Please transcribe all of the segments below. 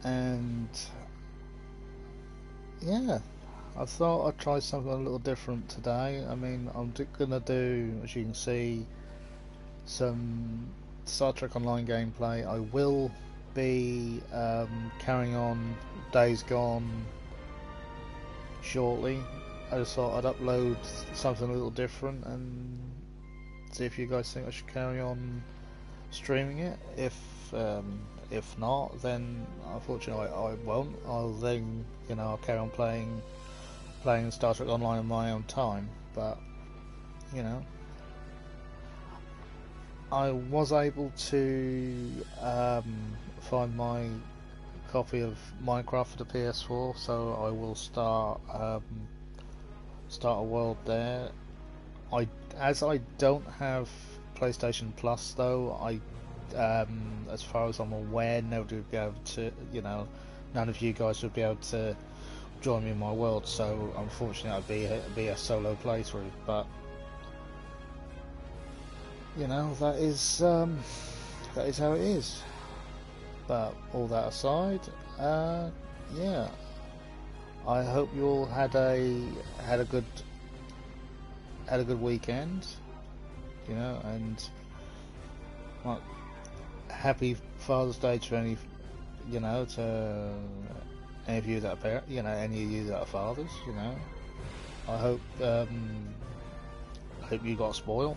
and yeah, I thought I'd try something a little different today. I mean, gonna do, as you can see, some Star Trek Online gameplay. I will be carrying on Days Gone shortly. I just thought I'd upload something a little different and see if you guys think I should carry on streaming it. If not, then unfortunately I won't. I'll then, I'll carry on playing Star Trek Online in my own time. But you know, I was able to find my copy of Minecraft for the PS4, so I will start a world there. As I don't have PlayStation Plus though, as far as I'm aware, nobody would be able to, none of you guys would be able to join me in my world. So unfortunately, it'd be a solo playthrough. But that is how it is. But all that aside, yeah, I hope you all had a good weekend, and well, happy Father's Day to any, to any of you that are any of you that are fathers. I hope you got spoiled.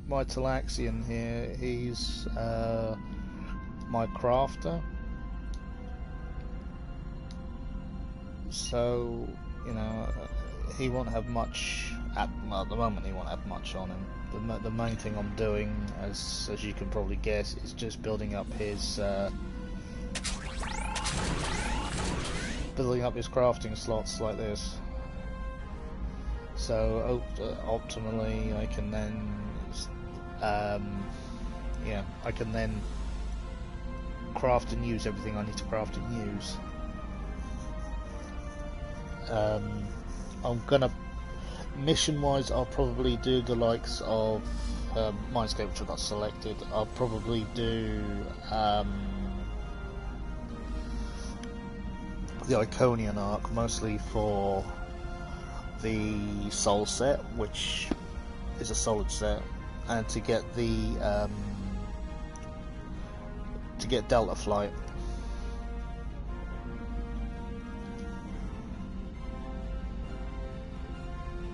My Talaxian here, he's my crafter, so he won't have much at the moment. He won't have much on him. The main thing I'm doing, as you can probably guess, is just building up his crafting slots like this. So optimally, I can then, I can then craft and use everything I need to craft and use. I'm gonna, mission-wise, I'll probably do the likes of Mindscape, which I got selected. I'll probably do the Iconian arc, mostly for the Soul set, which is a solid set, and to get the Delta Flight.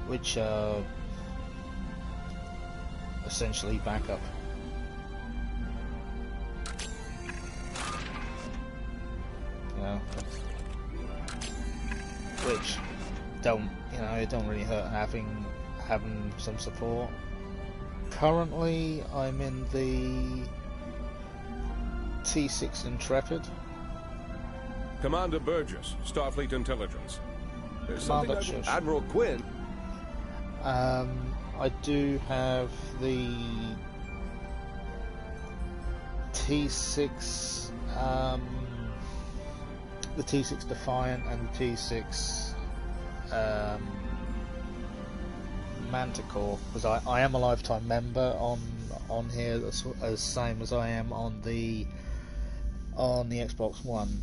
Which essentially backup. Which it don't really hurt having some support. Currently, I'm in the T6 Intrepid. Commander Burgess, Starfleet Intelligence. There's something Admiral Quinn. I do have the T6, Defiant and the T6 Manticore, because I am a lifetime member on here, as same as I am on the Xbox One.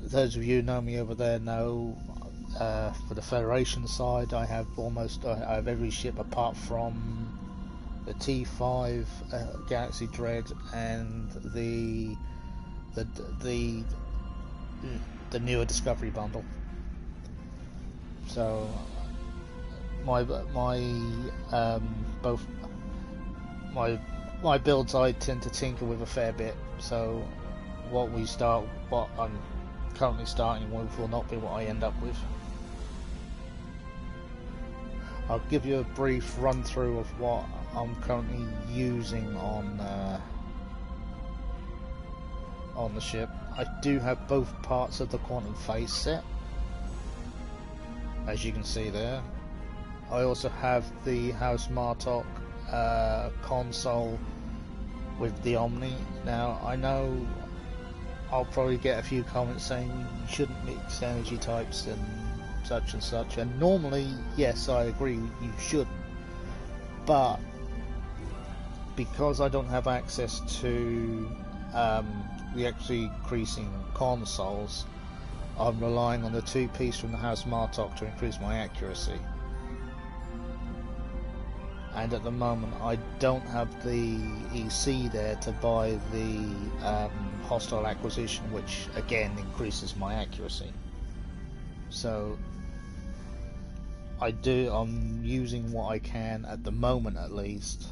Those of you who know me over there know, for the Federation side, I have every ship apart from the T5 Galaxy Dread and the newer Discovery bundle. So my builds I tend to tinker with a fair bit. So what I'm currently starting with will not be what I end up with. I'll give you a brief run through of what I'm currently using on the ship. I do have both parts of the Quantum Phase set, as you can see there. I also have the House Martok console with the Omni. Now, I know I'll probably get a few comments saying you shouldn't mix energy types and such, and normally, yes, I agree, you shouldn't, but because I don't have access to the actually increasing consoles, I'm relying on the two-piece from the House Martok to increase my accuracy. And at the moment I don't have the EC there to buy the hostile acquisition, which again increases my accuracy. So I'm using what I can at the moment, at least,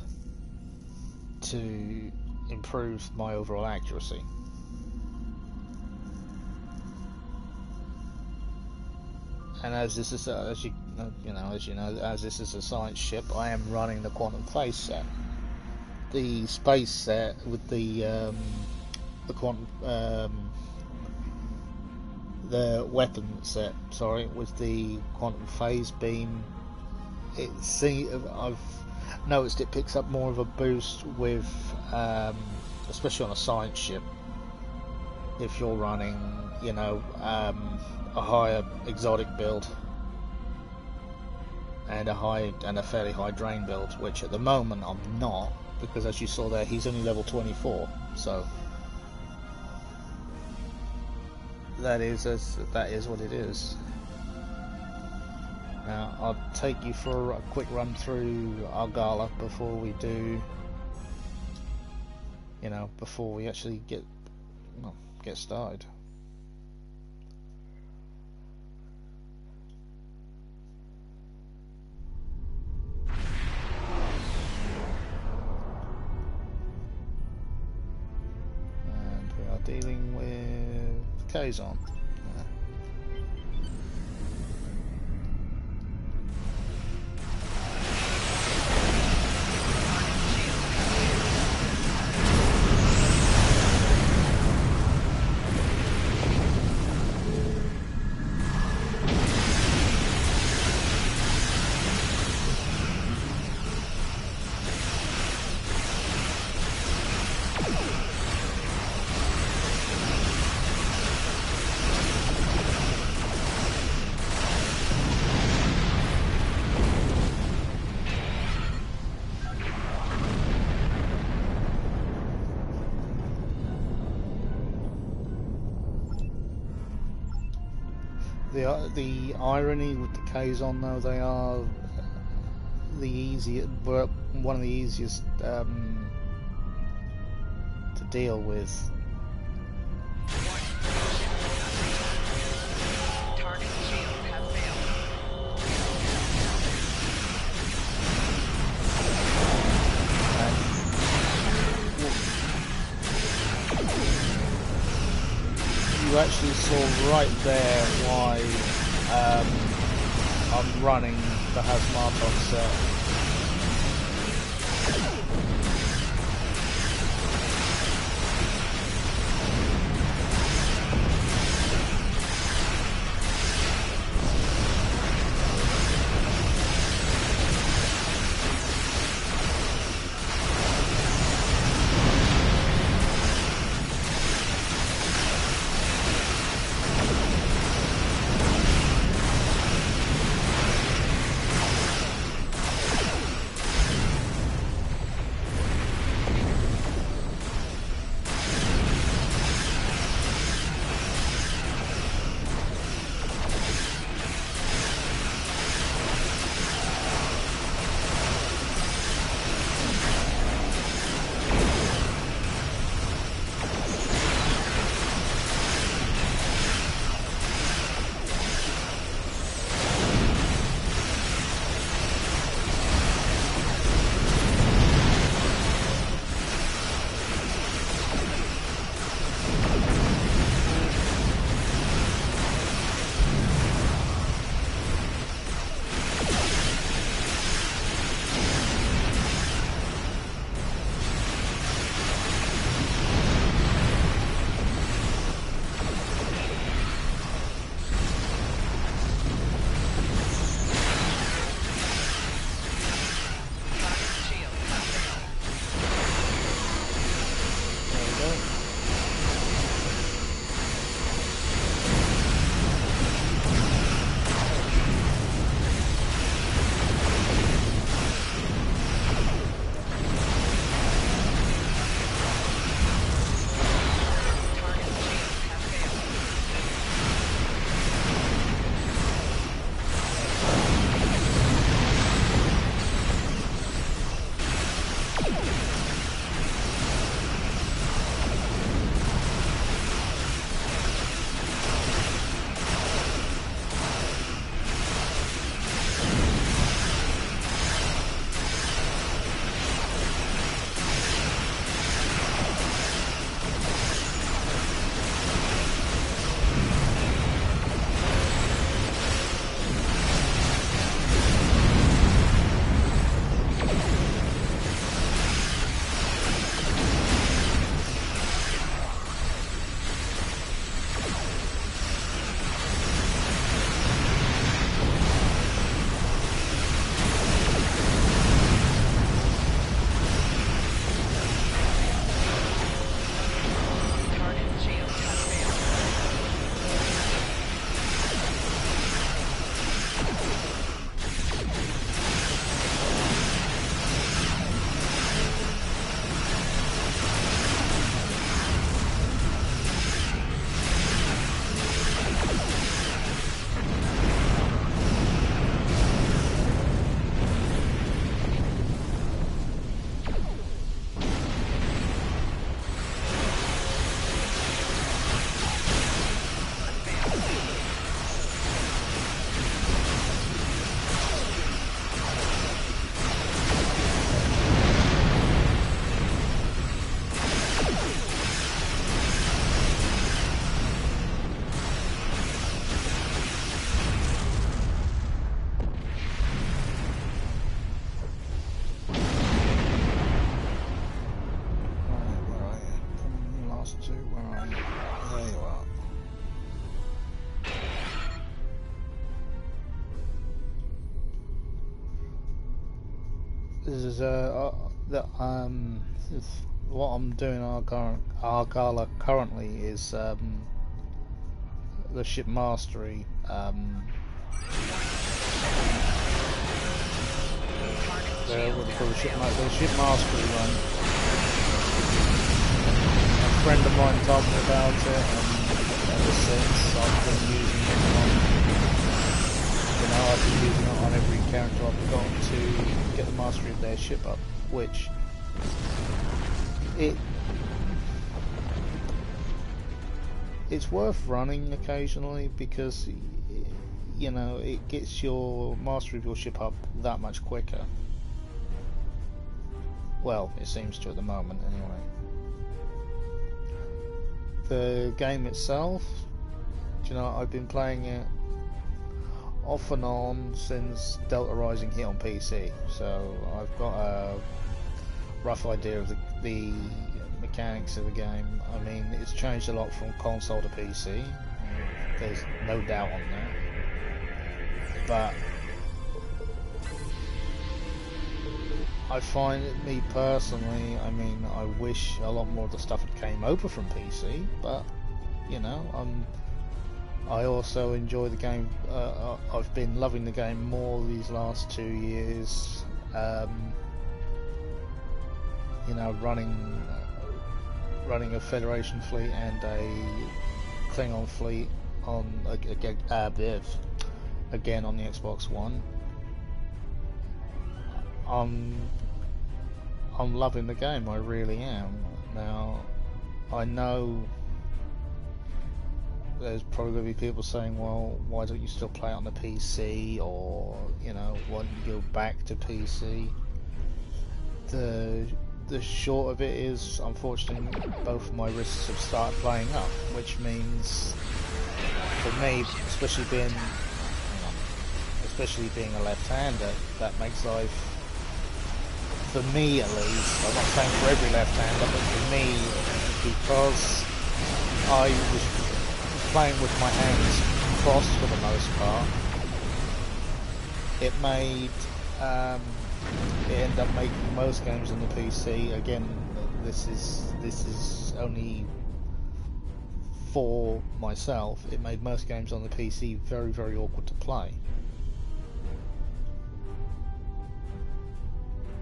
to improve my overall accuracy. And as this is as you know, as this is a science ship, I am running the quantum phase set, the space set with the quantum the weapon set. Sorry, with the quantum phase beam. I've noticed it picks up more of a boost with, especially on a science ship, if you're running, a higher exotic build and a fairly high drain build, which at the moment I'm not, because as you saw there, he's only level 24, so that is what it is. Now I'll take you for a quick run through Argala before we do, before we actually get started. And we are dealing with Kazon. The irony with the Kazon, though, they are one of the easiest to deal with. Target shields have failed. You actually saw right there why I'm running the Hazmartok set. what I'm doing Argala currently is the ship mastery. What do you call the ship mastery run. A friend of mine told me about it, and ever since I've been using it I've been using it on every character I've got to get the mastery of their ship up, which it's worth running occasionally because it gets your mastery of your ship up that much quicker. Well, it seems to at the moment anyway. The game itself, I've been playing it off and on since Delta Rising hit on PC, so I've got a rough idea of the mechanics of the game. I mean, it's changed a lot from console to PC, there's no doubt on that, but I find it, me personally, I mean, I wish a lot more of the stuff had came over from PC, but I also enjoy the game. I've been loving the game more these last 2 years. Running a Federation fleet and a Klingon fleet on again on the Xbox One. I'm loving the game. I really am. Now, I know there's probably going to be people saying, well, why don't you still play it on the PC, or why don't you go back to PC? The short of it is, unfortunately, both of my wrists have started playing up, which means for me, especially being a left-hander, that makes life, for me at least, I'm not saying for every left-hander, but for me, because I was playing with my hands crossed for the most part, it ended up making most games on the PC. Again, this is only for myself. It made most games on the PC very, very awkward to play.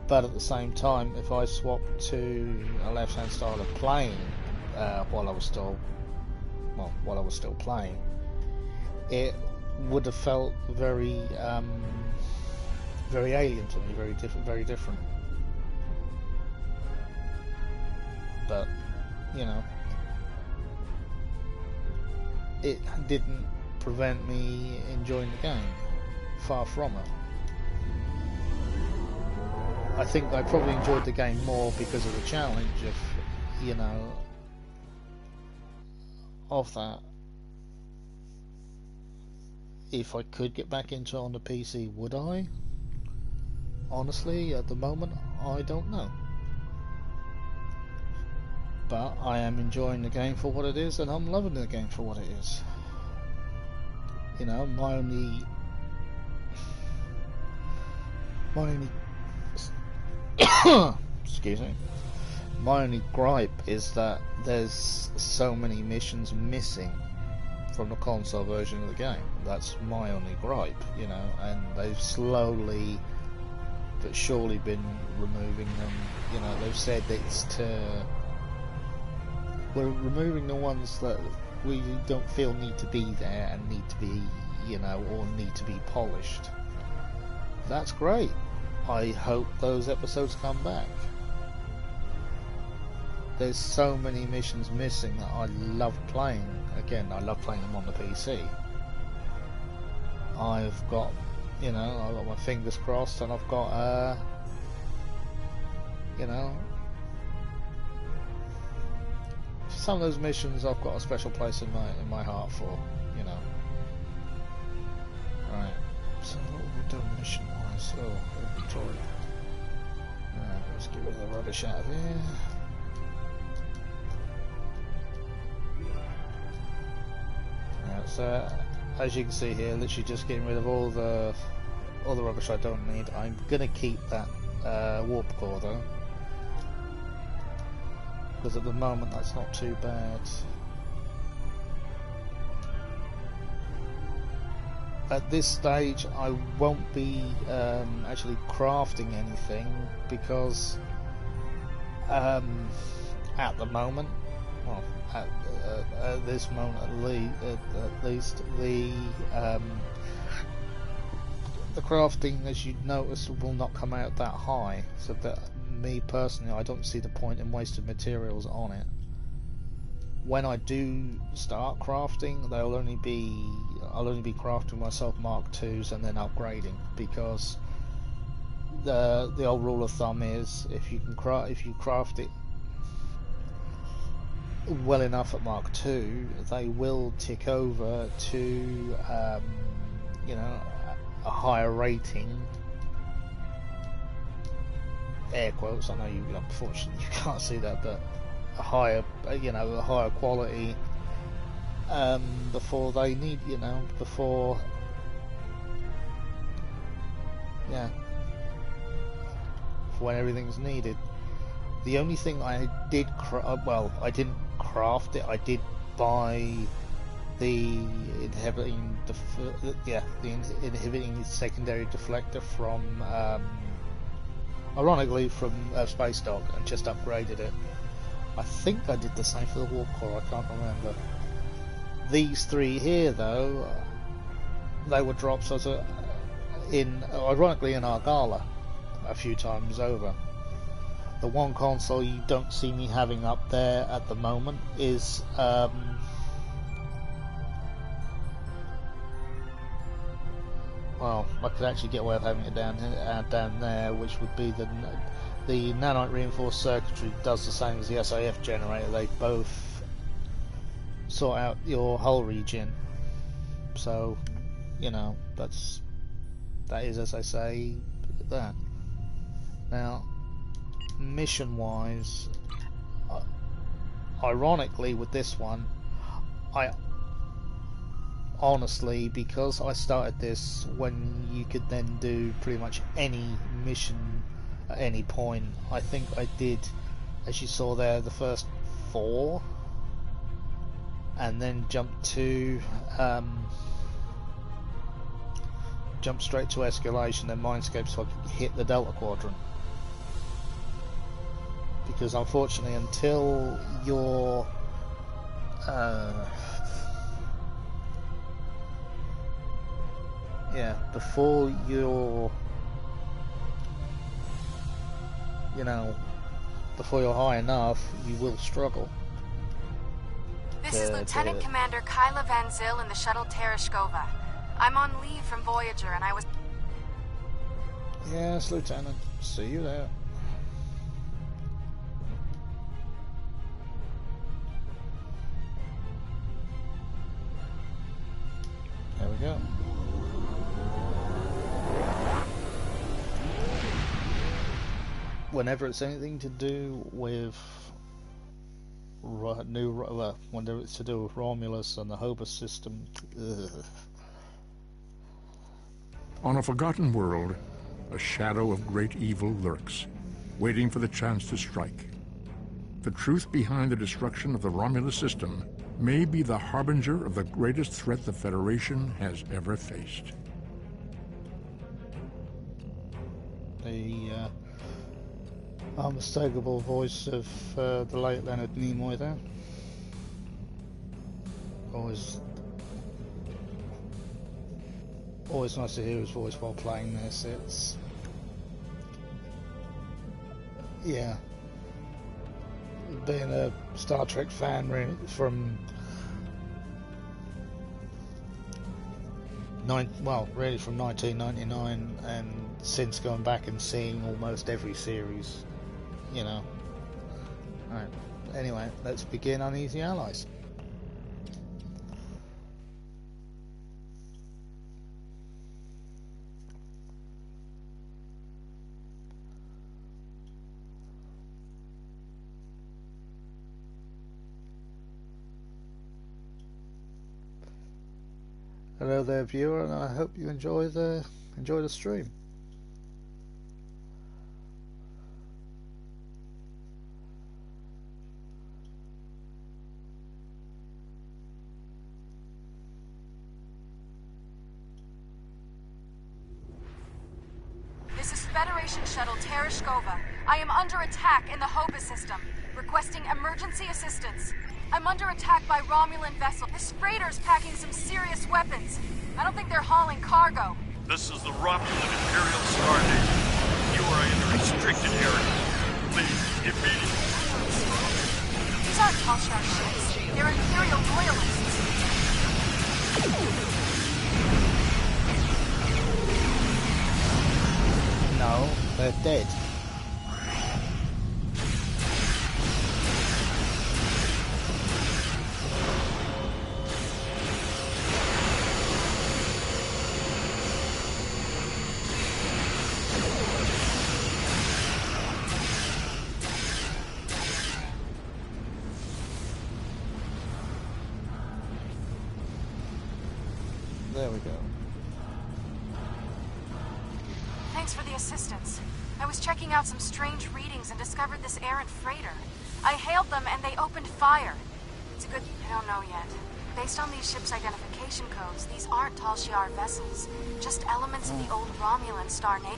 But at the same time, if I swapped to a left-hand style of playing while I was still playing, it would have felt very very alien to me, very different. But it didn't prevent me enjoying the game. Far from it. I think I probably enjoyed the game more because of the challenge of that. If I could get back into it on the PC, would I? Honestly, at the moment, I don't know. But I am enjoying the game for what it is, and I'm loving the game for what it is. My only excuse me. My only gripe is that there's so many missions missing from the console version of the game. That's my only gripe, and they've slowly but surely been removing them. They've said we're removing the ones that we don't feel need to be there and need to be, or need to be polished. That's great. I hope those episodes come back. There's so many missions missing that I love playing. Again, I love playing them on the PC. I've got my fingers crossed, and I've got some of those missions I've got a special place in my heart for. Right. So what have we done mission wise? Oh, inventory. Right, let's get rid of the rubbish out of here. Right, so as you can see here, literally just getting rid of all the rubbish I don't need. I'm gonna keep that warp core though, because at the moment that's not too bad. At this stage I won't be actually crafting anything because at the moment, well, at this moment at least, the crafting, as you notice, will not come out that high. So that me personally, I don't see the point in wasting materials on it. When I do start crafting, I'll only be crafting myself Mark IIs and then upgrading, because the old rule of thumb is if you craft it well enough at Mark II, they will tick over to you know, a higher rating. Air quotes. I know you, unfortunately, you can't see that, but a higher, you know, a higher quality before they need, you know, before, yeah, for when everything's needed. The only thing I did, well, I didn't craft it. I did buy the inhibiting, the inhibiting secondary deflector from, ironically, from Space Dock, and just upgraded it. I think I did the same for the warp core, I can't remember. These three here, though, they were drops as ironically in Argala a few times over. The one console you don't see me having up there at the moment is well, I could actually get away with having it down there, which would be the nanite reinforced circuitry. Does the same as the SAF generator. They both sort out your hull regen, so you know that is, as I say, that. Now, mission wise, ironically with this one, I honestly, because I started this when you could then do pretty much any mission at any point, I think I did, as you saw there, the first 4, and then jumped straight to escalation and Mindscape, so I could hit the Delta Quadrant. Because unfortunately, until you're before you're, you know, before you're high enough, you will struggle. This is Lieutenant Commander Kyla Van Zyl in the shuttle Tereshkova. I'm on leave from Voyager, and I was... Yes, Lieutenant. See you there. There we go. Whenever it's anything to do with whenever it's to do with Romulus and the Hobus system, ugh. On a forgotten world, a shadow of great evil lurks, waiting for the chance to strike. The truth behind the destruction of the Romulus system may be the harbinger of the greatest threat the Federation has ever faced. The unmistakable voice of the late Leonard Nimoy there. Always nice to hear his voice while playing this. It's, yeah, being a Star Trek fan from really from 1999, and since going back and seeing almost every series, you know. Alright, anyway, let's begin Uneasy Allies. Hello there, viewer, and I hope you enjoy the stream. Federation shuttle Tereshkova. I am under attack in the Hoba system, requesting emergency assistance. I'm under attack by Romulan vessel. This freighter's packing some serious weapons. I don't think they're hauling cargo. This is the Romulan Imperial Star Navy. You are in a restricted area. Please, immediately. These aren't Talshar ships. They're Imperial loyalists. No, they're dead. There we go. Thanks for the assistance. I was checking out some strange readings and discovered this errant freighter. I hailed them and they opened fire. It's a good... I don't know yet. Based on these ships' identification codes, these aren't Tal Shiar vessels. Just elements of the old Romulan Star Navy.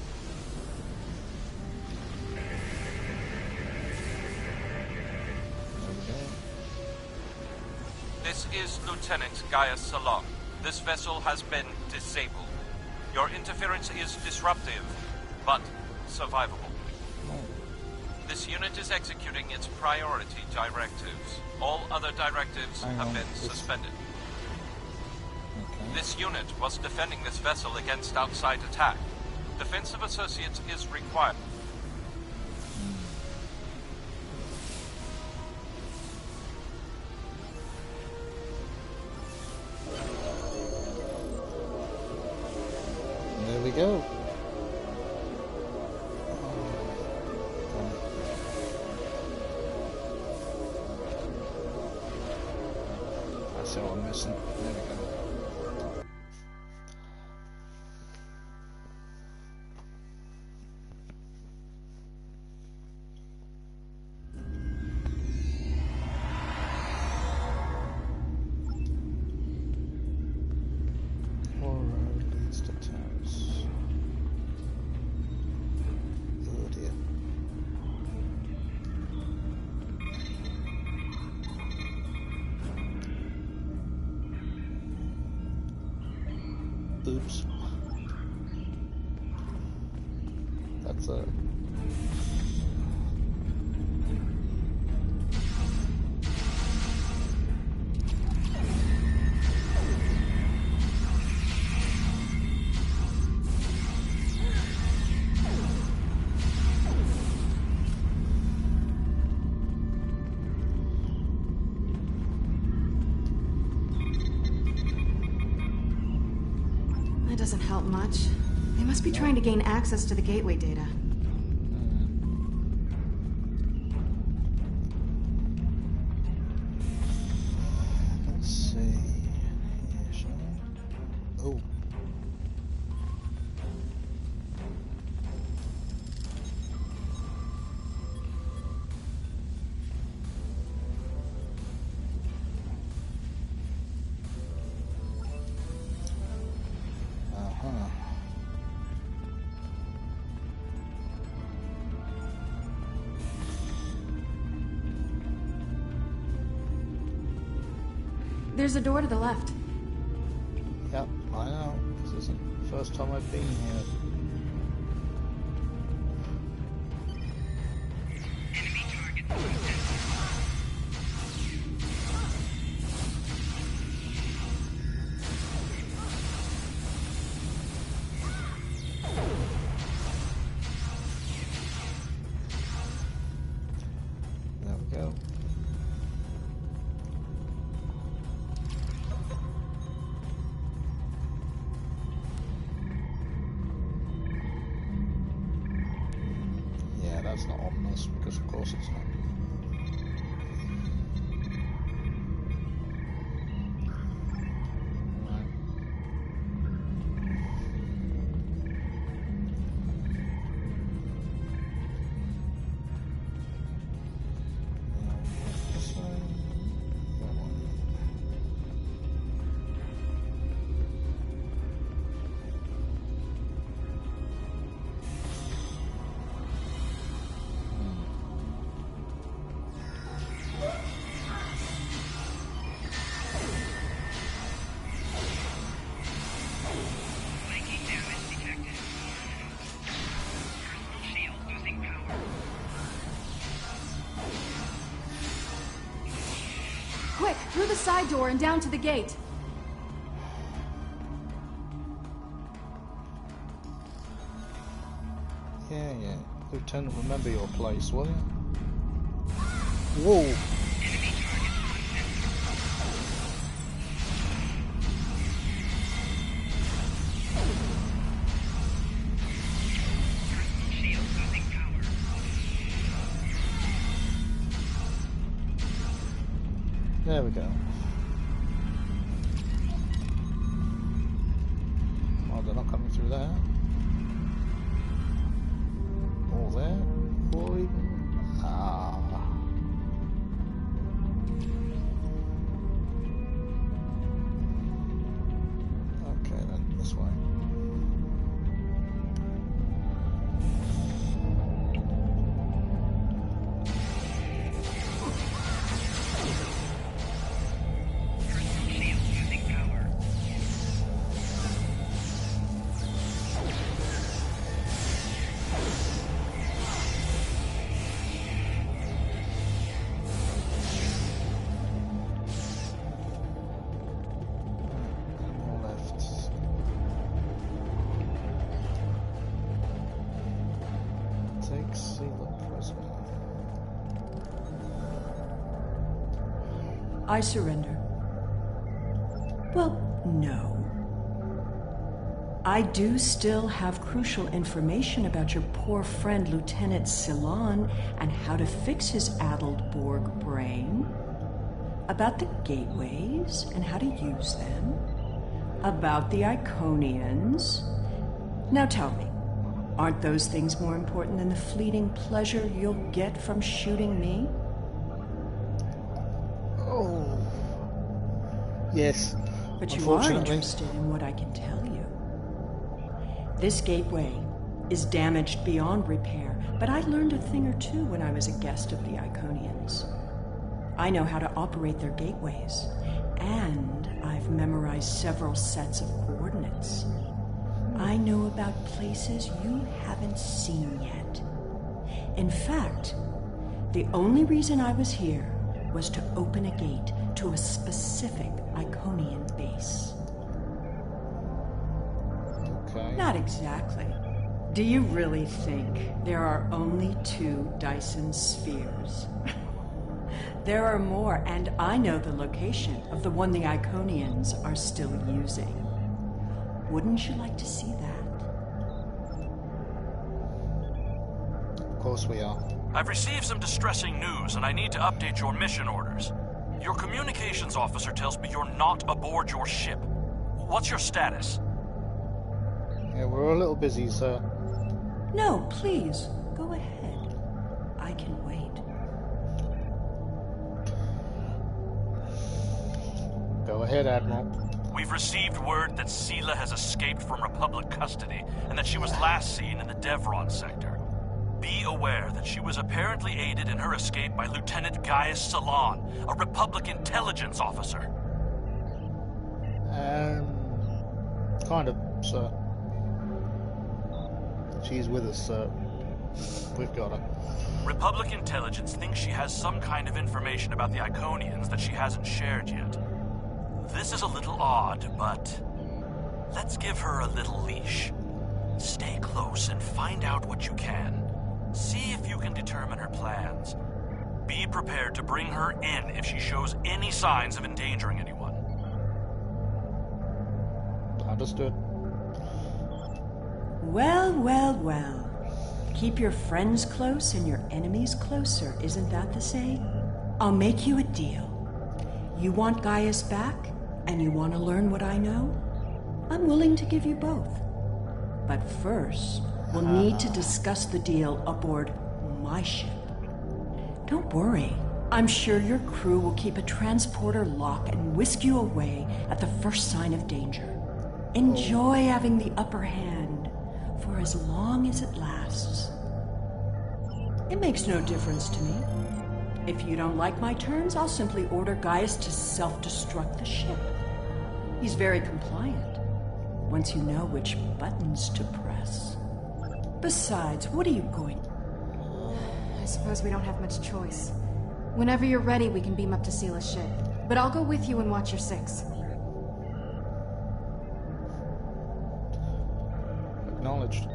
This is Lieutenant Gaius Salon. This vessel has been disabled. Your interference is disruptive, but survivable. This unit is executing its priority directives. All other directives have been suspended. Okay. This unit was defending this vessel against outside attack. Defensive associates is required. There we go. That's all I'm missing. There we go. Oops. That's it. Doesn't help much. They must be trying to gain access to the gateway data. Let's see. Oh. There's a door to the left. Yep, I know. This isn't the first time I've been here. Enemy target. There we go. Yeah, that's not ominous because of course it's not. Right. This way. That one. Quick, through the side door and down to the gate. Yeah. Lieutenant, remember your place, will you? Whoa! There we go. Oh, they're not coming through there. All there. Or even... Ah. Okay, then, this way. I surrender. Well, no. I do still have crucial information about your poor friend Lieutenant Ceylon and how to fix his addled Borg brain, about the gateways and how to use them, about the Iconians. Now tell me, aren't those things more important than the fleeting pleasure you'll get from shooting me? Oh, yes. But you are interested in what I can tell you. This gateway is damaged beyond repair, but I learned a thing or two when I was a guest of the Iconians. I know how to operate their gateways, and I've memorized several sets of coordinates. I know about places you haven't seen yet. In fact, the only reason I was here was to open a gate to a specific Iconian base. Okay. Not exactly. Do you really think there are only 2 Dyson spheres? There are more, and I know the location of the one the Iconians are still using. Wouldn't you like to see that? Of course we are. I've received some distressing news, and I need to update your mission orders. Your communications officer tells me you're not aboard your ship. What's your status? Yeah, we're a little busy, sir. No, please, go ahead. I can wait. Go ahead, Admiral. We've received word that Sela has escaped from Republic custody, and that she was last seen in the Devron sector. Be aware that she was apparently aided in her escape by Lieutenant Gaius Ceylon, a Republic intelligence officer. Kind of, sir. She's with us, sir. We've got her. Republic intelligence thinks she has some kind of information about the Iconians that she hasn't shared yet. This is a little odd, but let's give her a little leash. Stay close and find out what you can. See if you can determine her plans. Be prepared to bring her in if she shows any signs of endangering anyone. Understood. Well, well, well. Keep your friends close and your enemies closer, isn't that the saying? I'll make you a deal. You want Gaius back, and you want to learn what I know? I'm willing to give you both. But first, we'll need to discuss the deal aboard my ship. Don't worry. I'm sure your crew will keep a transporter lock and whisk you away at the first sign of danger. Enjoy having the upper hand for as long as it lasts. It makes no difference to me. If you don't like my terms, I'll simply order Gaius to self-destruct the ship. He's very compliant, once you know which buttons to press. Besides, what are you going... I suppose we don't have much choice. Whenever you're ready, we can beam up to Sela's ship. But I'll go with you and watch your 6. Acknowledged.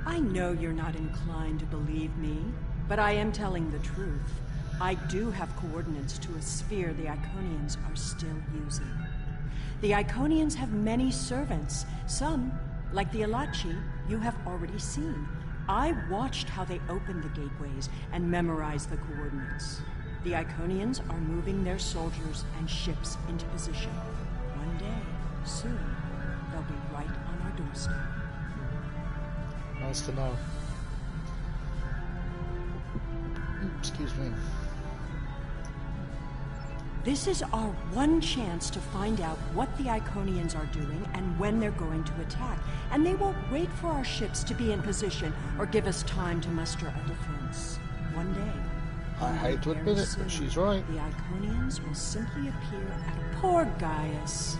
I know you're not inclined to believe me, but I am telling the truth. I do have coordinates to a sphere the Iconians are still using. The Iconians have many servants. Some, like the Alachi, you have already seen. I watched how they opened the gateways and memorized the coordinates. The Iconians are moving their soldiers and ships into position. One day, soon, they'll be right on our doorstep. Nice to know. Excuse me. This is our one chance to find out what the Iconians are doing and when they're going to attack. And they won't wait for our ships to be in position or give us time to muster a defense. One day, I hate to admit it, but she's right. The Iconians will simply appear at poor Gaius.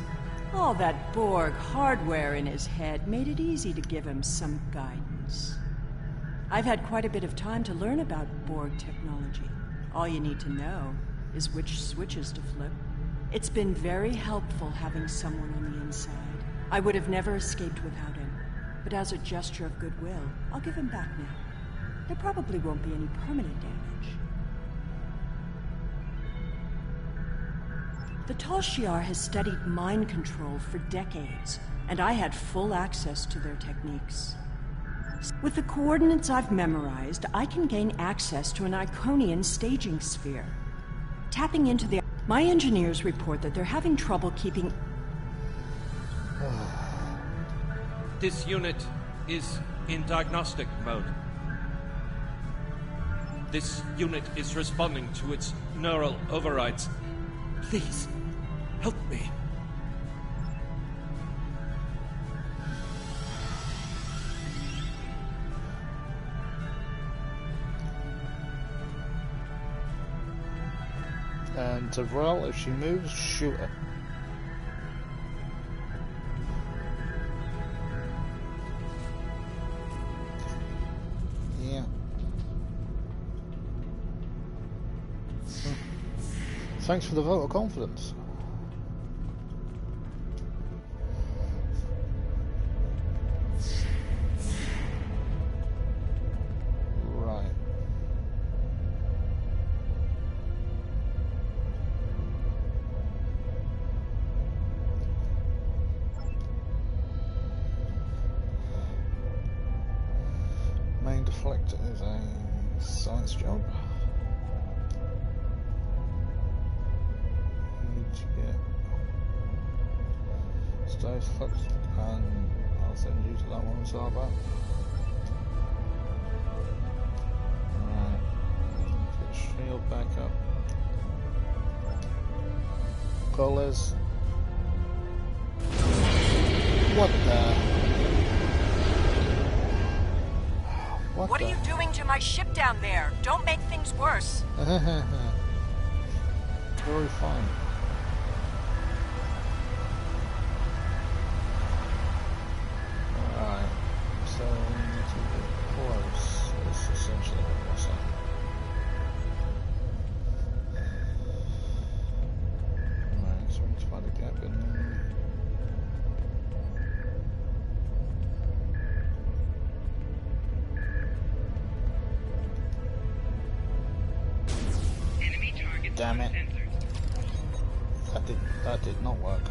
All that Borg hardware in his head made it easy to give him some guidance. I've had quite a bit of time to learn about Borg technology. All you need to know is which switches to flip. It's been very helpful having someone on the inside. I would have never escaped without him, but as a gesture of goodwill, I'll give him back now. There probably won't be any permanent damage. The Tal Shiar has studied mind control for decades, and I had full access to their techniques. With the coordinates I've memorized, I can gain access to an Iconian staging sphere. Tapping into the... My engineers report that they're having trouble keeping... This unit is in diagnostic mode. This unit is responding to its neural overrides. Please, help me. And Tavrel, if she moves, shoot her. Yeah. Thanks for the vote of confidence. Right. Main deflector is a science job. Stay focused, and I'll send you to that one, Zaba. Right, get shield back up. Collars. What the? What are you doing to my ship down there? Don't make things worse. Very fine. Alright, so we need to get close, is essentially what we're saying. Alright, so we need to find a gap in there. Damn it. That did not work.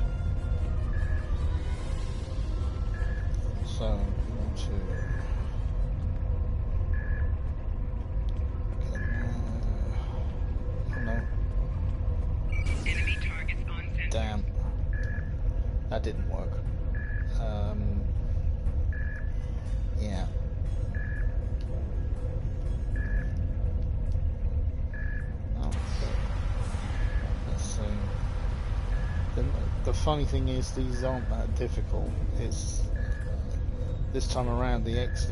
So we want to oh no. Enemy targets on center. Damn. That didn't work. Yeah. The funny thing is, these aren't that difficult. It's this time around the X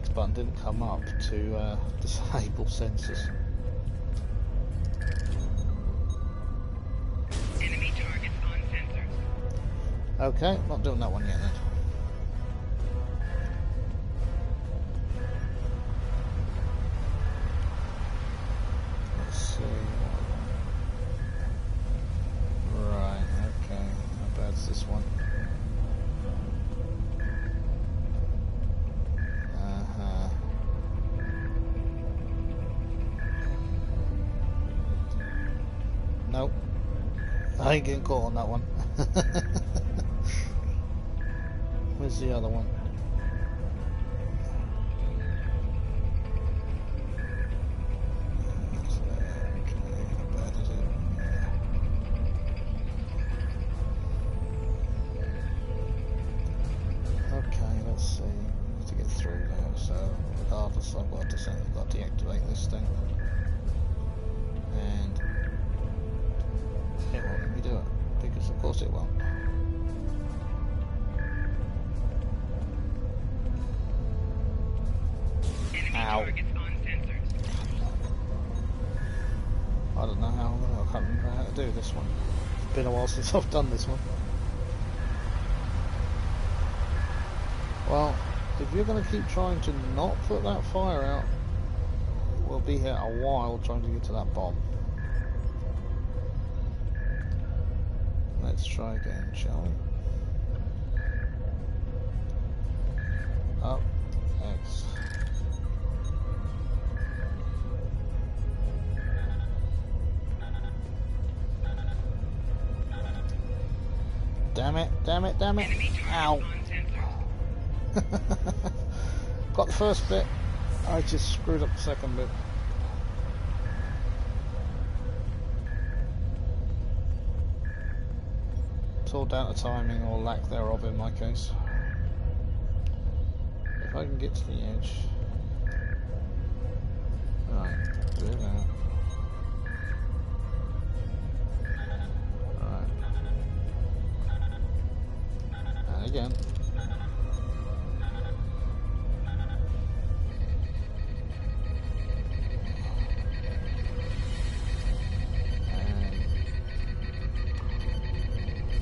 button didn't come up to disable sensors. Enemy targets Okay, not doing that one yet then. Let's see. Right, okay. How bad's this one? Nope. I ain't getting caught on that one. Where's the other one? How bad is it? Okay, let's see. Need to get through there, so regardless, I've got to deactivate this thing. And it won't let me do it, because of course it won't. Ow. I don't know how, I can't remember how to do this one. It's been a while since I've done this one. Well, if you're going to keep trying to not put that fire out, we'll be here a while trying to get to that bomb. Let's try again, shall we? Up, X. Damn it, damn it, damn it. Ow. Got the first bit, I just screwed up the second bit. It's all down to timing or lack thereof in my case. If I can get to the edge. Right, do that. Right. And again.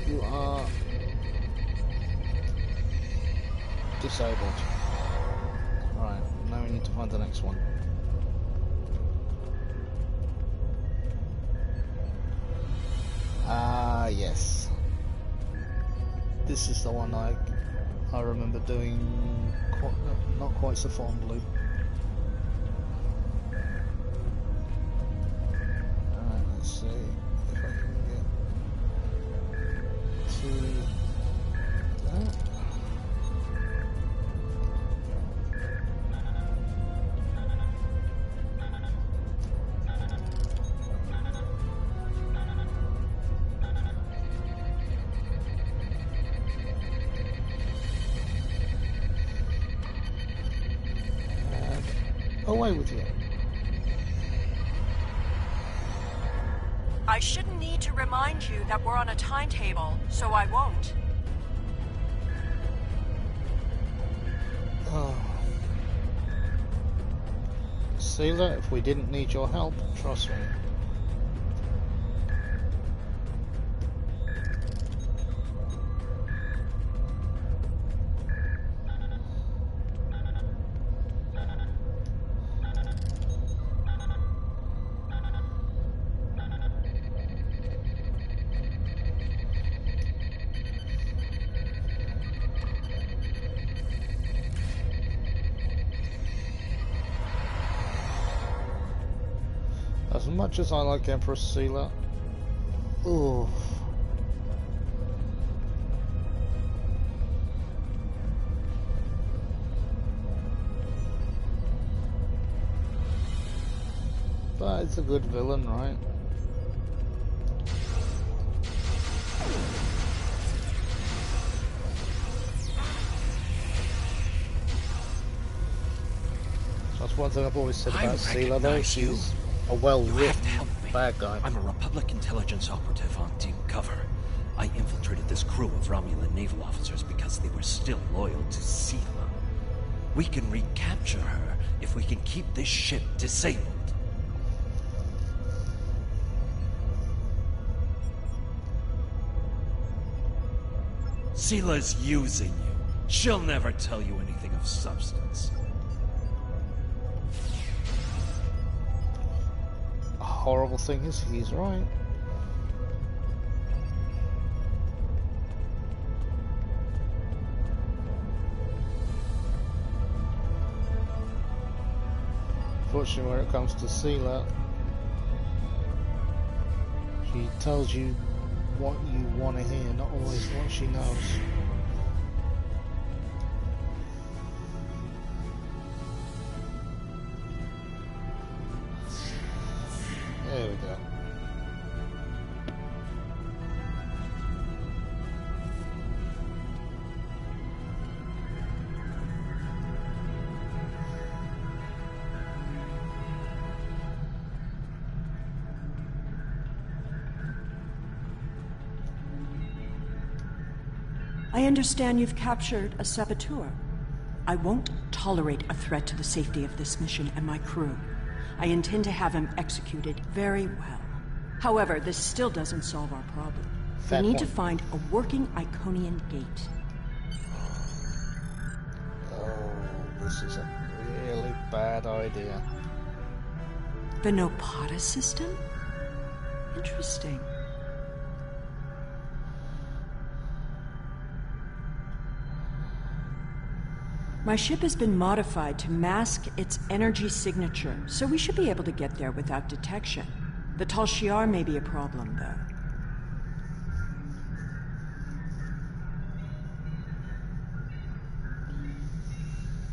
You are disabled. Right, now we need to find the next one. Ah, yes. This is the one I remember doing not quite so fondly. Alright, let's see if I can get to that. Away with you. I shouldn't need to remind you that we're on a timetable, so I won't. Oh. Sealer, if we didn't need your help, trust me. As much as I like Empress Sealer, ooh. But it's a good villain, right? That's one thing I've always said about Sealer, though. She's a well-written bad guy. I'm a Republic intelligence operative on Team Cover. I infiltrated this crew of Romulan naval officers because they were still loyal to Sealer. We can recapture her if we can keep this ship disabled. Seela's using you. She'll never tell you anything of substance. A horrible thing is, he's right. Fortunately, when it comes to Seela, she tells you what you want to hear, not always what she knows. There we go. I understand you've captured a saboteur. I won't tolerate a threat to the safety of this mission and my crew. I intend to have him executed very well. However, this still doesn't solve our problem. We need to find a working Iconian gate. Oh, this is a really bad idea. The Nopata system? Interesting. My ship has been modified to mask its energy signature, so we should be able to get there without detection. The Tal Shiar may be a problem, though.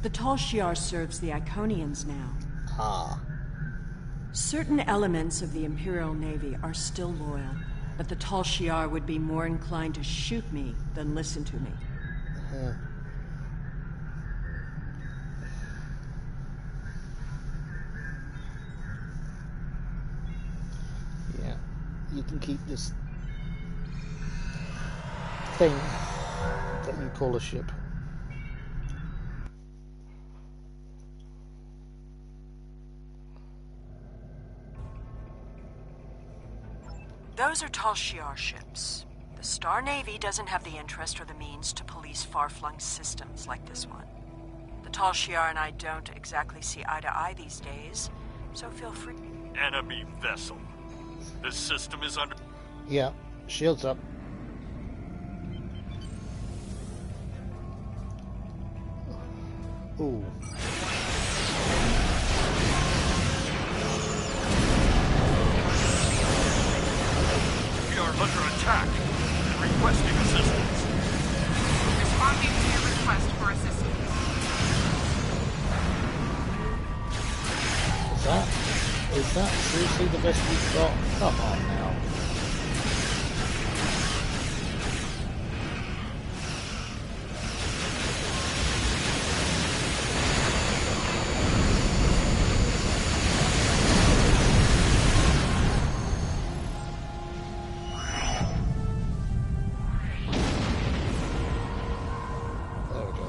The Tal Shiar serves the Iconians now. Ah. Certain elements of the Imperial Navy are still loyal, but the Tal Shiar would be more inclined to shoot me than listen to me. Yeah, you can keep this thing that you call a ship. Those are Tal Shiar ships. The Star Navy doesn't have the interest or the means to police far-flung systems like this one. The Tal Shiar and I don't exactly see eye to eye these days, so feel free. Enemy vessel. This system is under... Yeah, shields up. Ooh. We are under attack and requesting assistance. Responding to your request for assistance. Is that seriously the best we've got? Come on now. There we go.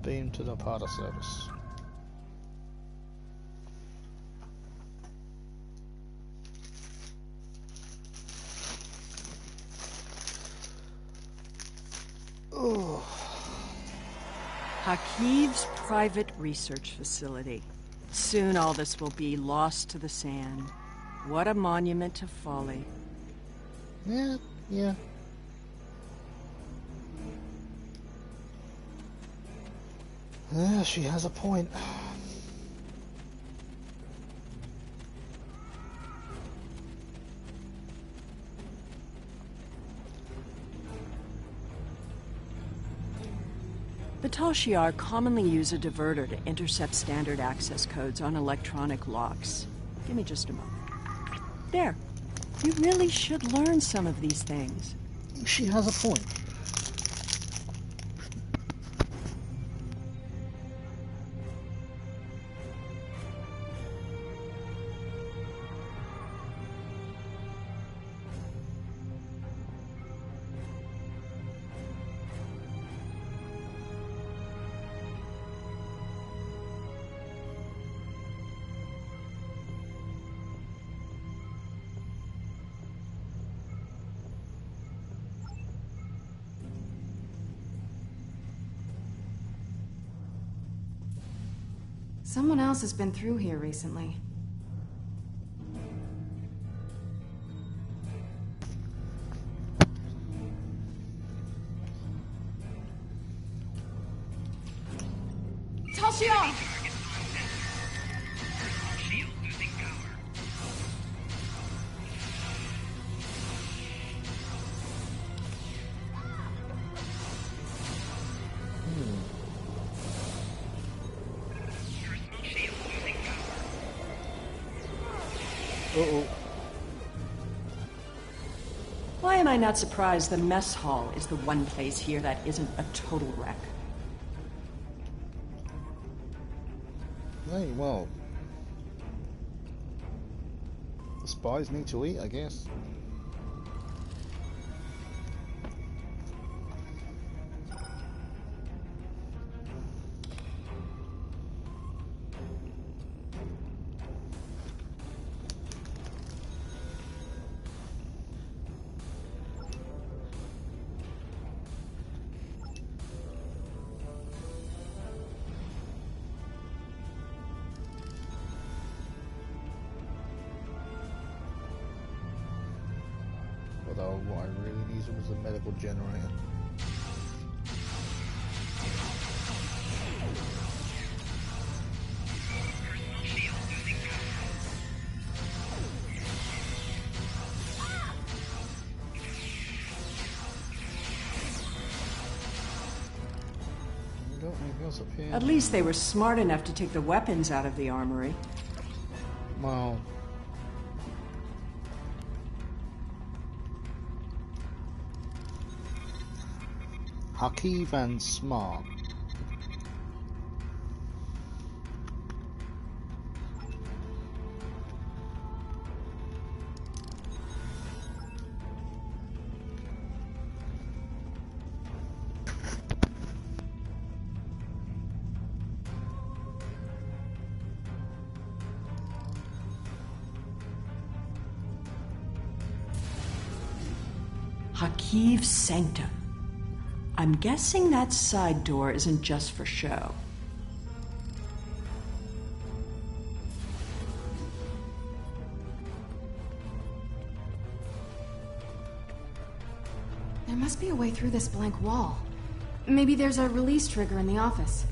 Beam to the Nopata service. Hakiv's private research facility. Soon all this will be lost to the sand. What a monument to folly. Yeah. Yeah, she has a point. The Tal Shiar commonly use a diverter to intercept standard access codes on electronic locks. Give me just a moment. There. You really should learn some of these things. She has a point. Someone else has been through here recently. Tal'Shion! Uh-oh. Why am I not surprised the mess hall is the one place here that isn't a total wreck? Hey, well, the spies need to eat, I guess. Although what I really needed was a medical generator. At least they were smart enough to take the weapons out of the armory. Well, Hakeev and smart. Hakeev's Sanctum. I'm guessing that side door isn't just for show. There must be a way through this blank wall. Maybe there's a release trigger in the office.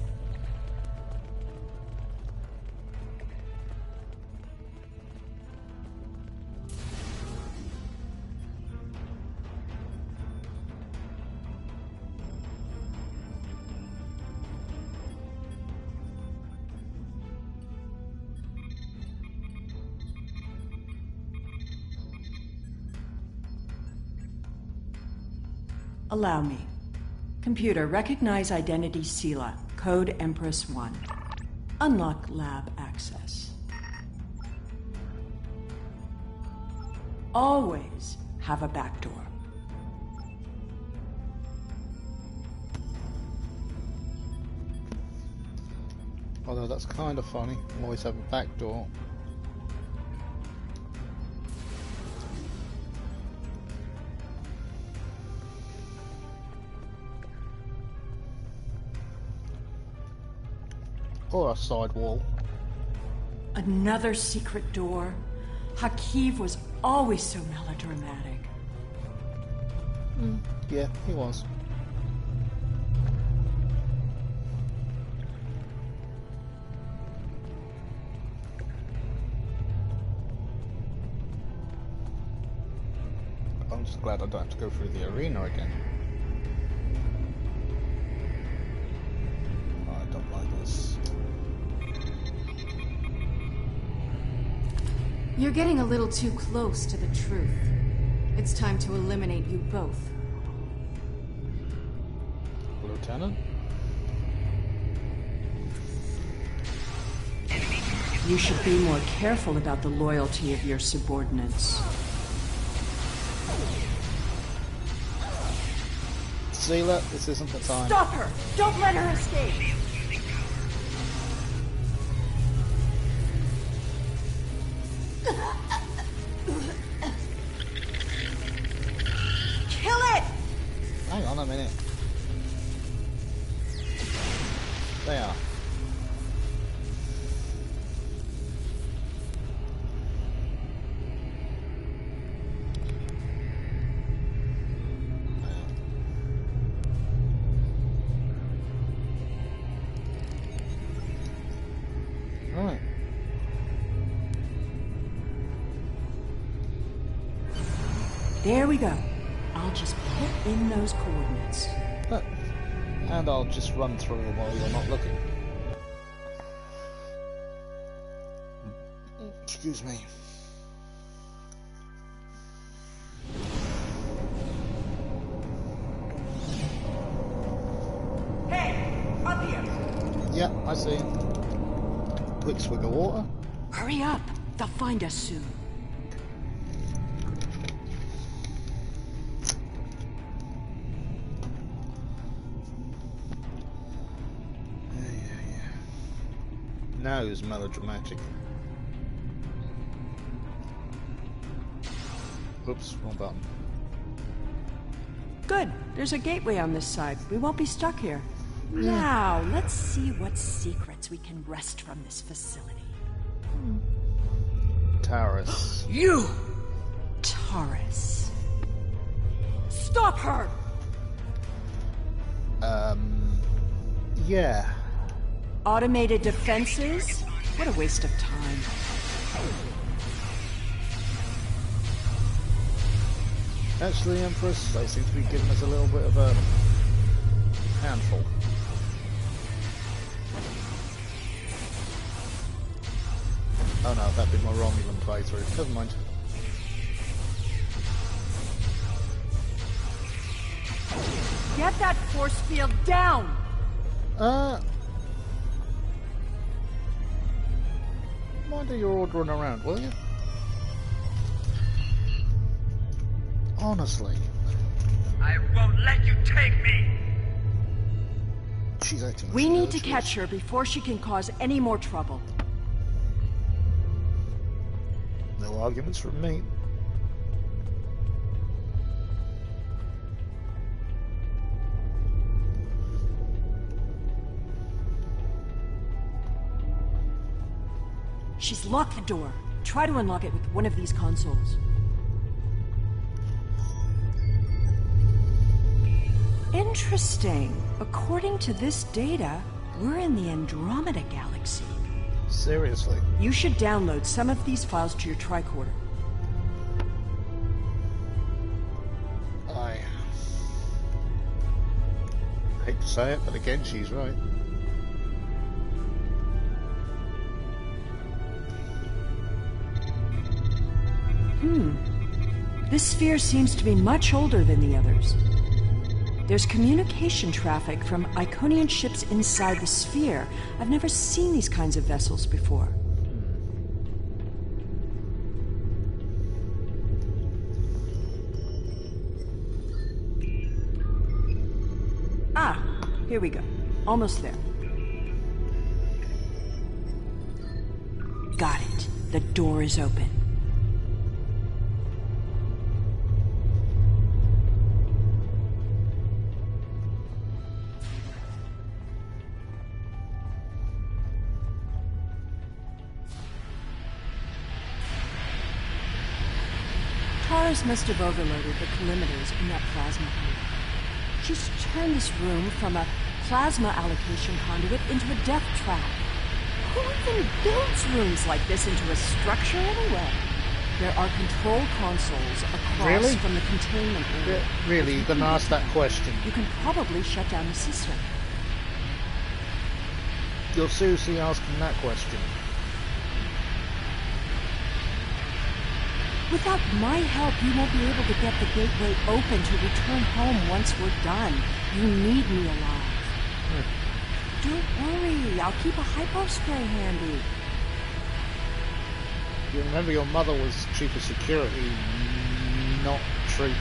Allow me. Computer, recognize identity Sela, code Empress 1. Unlock lab access. Always have a backdoor. Although that's kind of funny. Always have a back door. Or a side wall. Another secret door. Hakeev was always so melodramatic. Yeah, he was. I'm just glad I don't have to go through the arena again. I don't like this. You're getting a little too close to the truth. It's time to eliminate you both. Lieutenant? You should be more careful about the loyalty of your subordinates. Sela, this isn't the time. Stop her! Don't let her escape! Kill it! Hang on a minute. There. There we go. I'll just put in those coordinates. And I'll just run through them while you're not looking. Excuse me. Hey! Up here! Yeah, I see. Quick swig of water. Hurry up! They'll find us soon. Now is melodramatic. Oops, wrong button. Good. There's a gateway on this side. We won't be stuck here. Now, let's see what secrets we can wrest from this facility. Taurus. You! Taurus. Stop her! Yeah. Automated defenses? What a waste of time. Actually, Empress, they seem to be giving us a little bit of a handful. Oh no, that'd be my Romulan playthrough. Never mind. Get that force field down! Mind that you're ordering around, will you? Honestly. I won't let you take me! She's acting like We she need knows to she catch is. her before she can cause any more trouble. No arguments from me. She's locked the door. Try to unlock it with one of these consoles. Interesting. According to this data, we're in the Andromeda Galaxy. Seriously. You should download some of these files to your tricorder. I hate to say it, but again, she's right. This sphere seems to be much older than the others. There's communication traffic from Iconian ships inside the sphere. I've never seen these kinds of vessels before. Ah, here we go. Almost there. Got it. The door is open. Taurus must have overloaded the collimators in that plasma conduit. She's turned this room from a plasma allocation conduit into a death trap. Who even builds rooms like this into a structure anyway? There are control consoles across from the containment area. Really? You're gonna ask that question? You can probably shut down the system. You're seriously asking that question? Without my help, you won't be able to get the gateway open to return home once we're done. You need me alive. Don't worry, I'll keep a hypo spray handy. You remember your mother was chief of security, not chief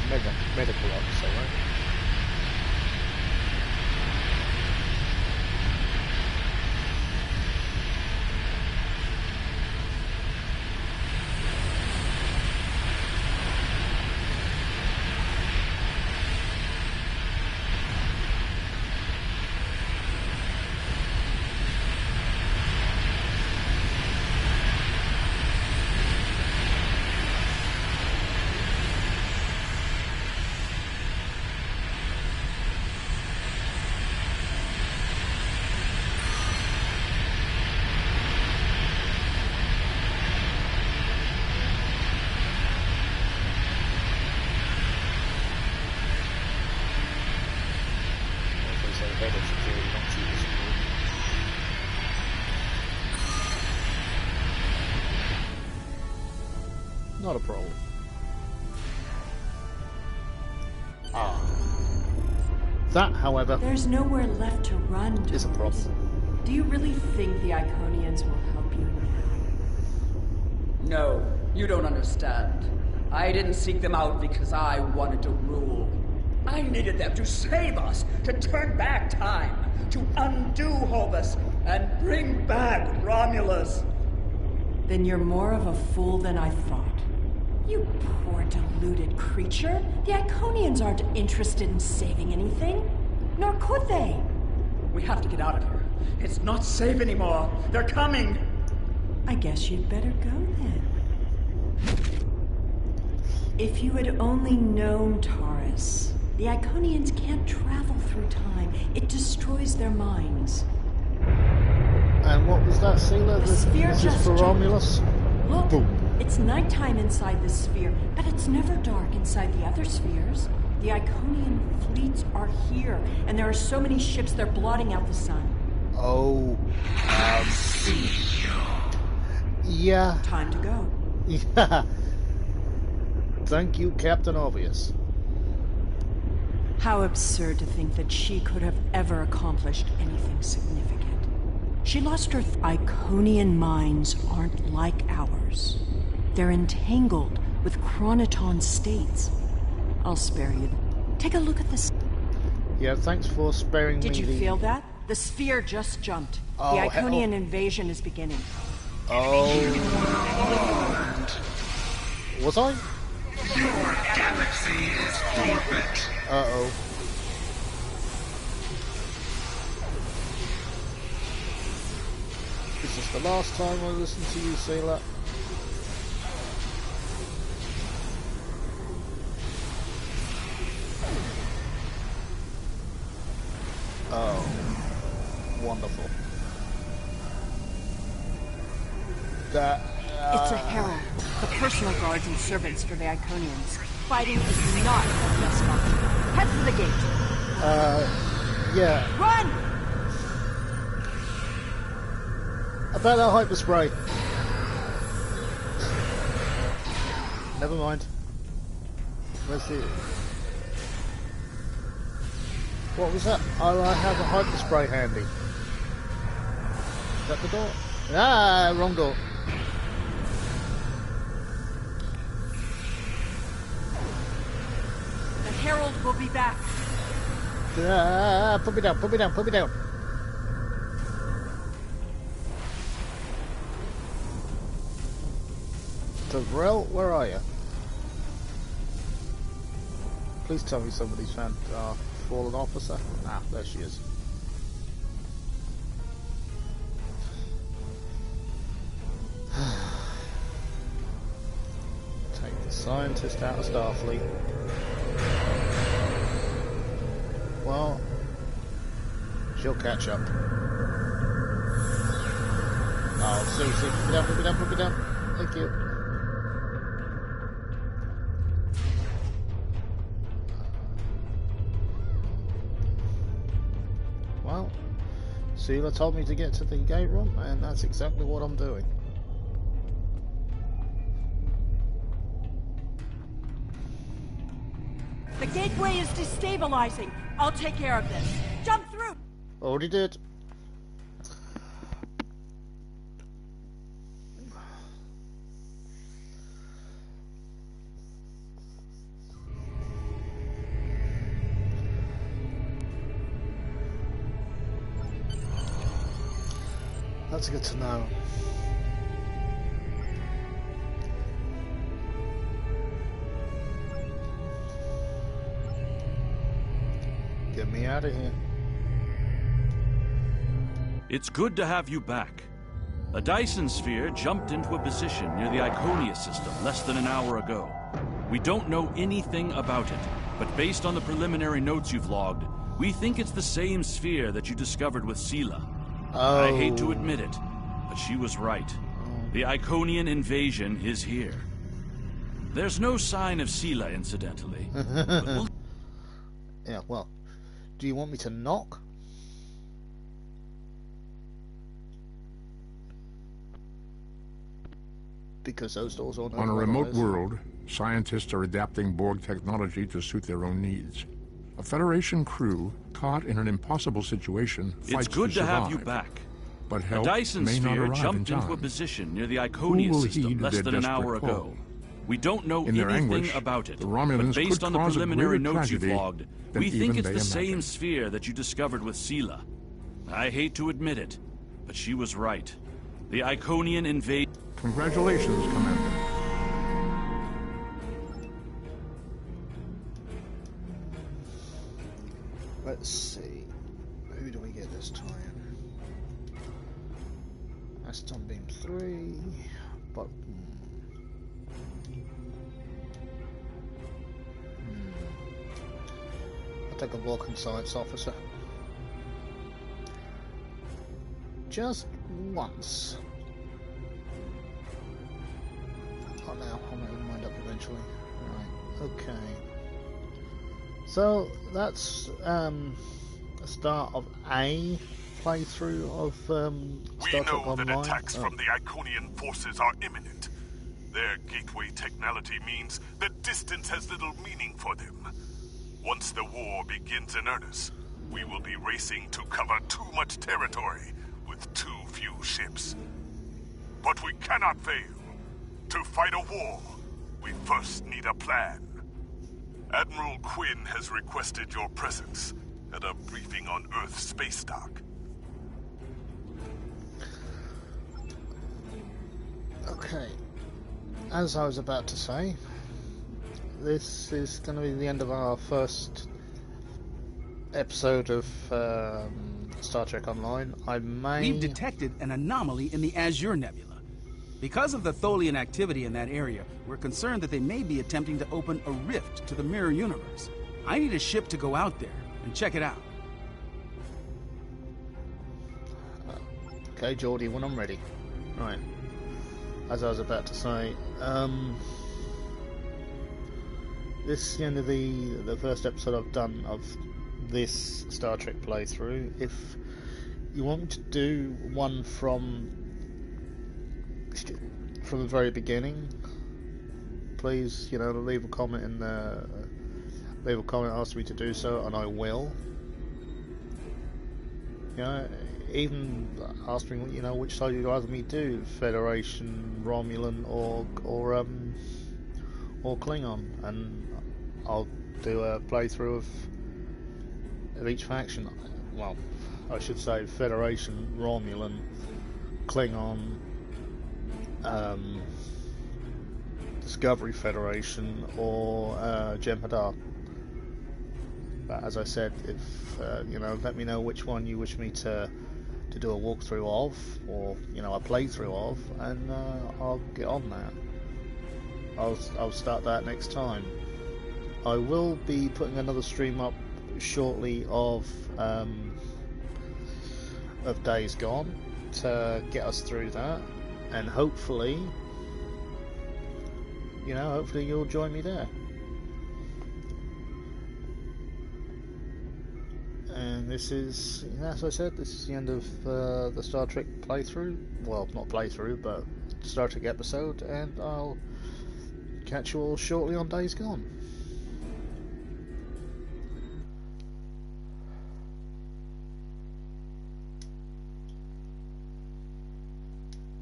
medical officer, right? Not a problem. Ah. That, however... There's nowhere left to run, is a problem. Do you really think the Iconians will help you now? No, you don't understand. I didn't seek them out because I wanted to rule. I needed them to save us, to turn back time, to undo Hobus, and bring back Romulus. Then you're more of a fool than I thought. You poor deluded creature. The Iconians aren't interested in saving anything. Nor could they. We have to get out of here. It's not safe anymore. They're coming. I guess you'd better go then. If you had only known, Taurus, the Iconians can't travel through time. It destroys their minds. And what was that, Sealer? The sphere just for Romulus? Look, Boom. It's nighttime inside this sphere, but it's never dark inside the other spheres. The Iconian fleets are here, and there are so many ships they're blotting out the sun. Oh, yeah. Time to go. Yeah. Thank you, Captain Obvious. How absurd to think that she could have ever accomplished anything significant. She lost her Iconian minds aren't like ours. They're entangled with Chronoton states. I'll spare you. Take a look at this. Yeah, thanks for sparing me. Did you feel that? The sphere just jumped. Oh, the Iconian invasion is beginning. Oh. Was I? Your galaxy is forfeit. Uh-oh. This is the last time I listen to you say that. Oh. Wonderful. That... It's a herald. The personal guards and servants for the Iconians. Fighting is not the best option. Head for the gate. Yeah. Run! About that hyper spray. Never mind. Let's see. What was that? Oh, I have a hyper spray handy. Is that the door? Ah, wrong door. The herald will be back. Ah, put me down, put me down, put me down. Tyrell, where are you? Please tell me somebody's found fallen officer. Ah, there she is. Take the scientist out of Starfleet. Well, she'll catch up. Oh, seriously, put me down, put me down, put me down. Thank you. Well, Sealer told me to get to the gate room, and that's exactly what I'm doing. The gateway is destabilizing. I'll take care of this. Jump through! Already did. That's good to know. Get me out of here. It's good to have you back. A Dyson sphere jumped into a position near the Iconia system less than an hour ago. We don't know anything about it, but based on the preliminary notes you've logged, we think it's the same sphere that you discovered with Seela. Oh. I hate to admit it, but she was right. The Iconian invasion is here. There's no sign of Seela, incidentally. Yeah, well, do you want me to knock? because those doors are on a remote world, scientists are adapting Borg technology to suit their own needs. A Federation crew caught in an impossible situation fights It's good to have you survive. back. But A help Dyson may not sphere arrive in jumped time. into a position near the Who Iconia will system heed less their than an desperate hour call? ago. We don't know In their anything anguish, about it, the Romulans but based could on the cause a preliminary greater notes you've tragedy logged, than we think even it's they the same imagine. sphere that you discovered with Sela. I hate to admit it, but she was right. The Iconian invade... Congratulations, Commander. Let's see. Who do we get this time? Aston Beam 3. But. I'll take a Vulcan Science Officer. Just once. Oh, now I'll make my mind up eventually. Right, okay. So that's the start of a playthrough of Star Trek We know Online. that attacks from the Iconian forces are imminent. Their gateway technology means that distance has little meaning for them. Once the war begins in earnest, we will be racing to cover too much territory with too few ships. But we cannot fail. To fight a war, we first need a plan. Admiral Quinn has requested your presence at a briefing on Earth space dock. Okay, as I was about to say, this is going to be the end of our first episode of Star Trek Online. We've detected an anomaly in the Azure Nebula. Because of the Tholian activity in that area, we're concerned that they may be attempting to open a rift to the mirror universe. I need a ship to go out there and check it out. Okay, Geordie, when I'm ready. Right. As I was about to say, this is the end of the first episode I've done of this Star Trek playthrough. If you want me to do one from the very beginning, please, leave a comment ask me to do so, and I will. Even ask me, which side you'd rather me do, Federation, Romulan, or Klingon, and I'll do a playthrough of each faction. Well, I should say Federation, Romulan, Klingon, Discovery Federation, or Jem'Hadar. But as I said, if let me know which one you wish me to do a walkthrough of, or a playthrough of, and I'll get on that. I'll start that next time. I will be putting another stream up shortly of Days Gone to get us through that, and hopefully you'll join me there. And this is, as I said, this is the end of the Star Trek playthrough. Well, not playthrough, but Star Trek episode, and I'll catch you all shortly on Days Gone.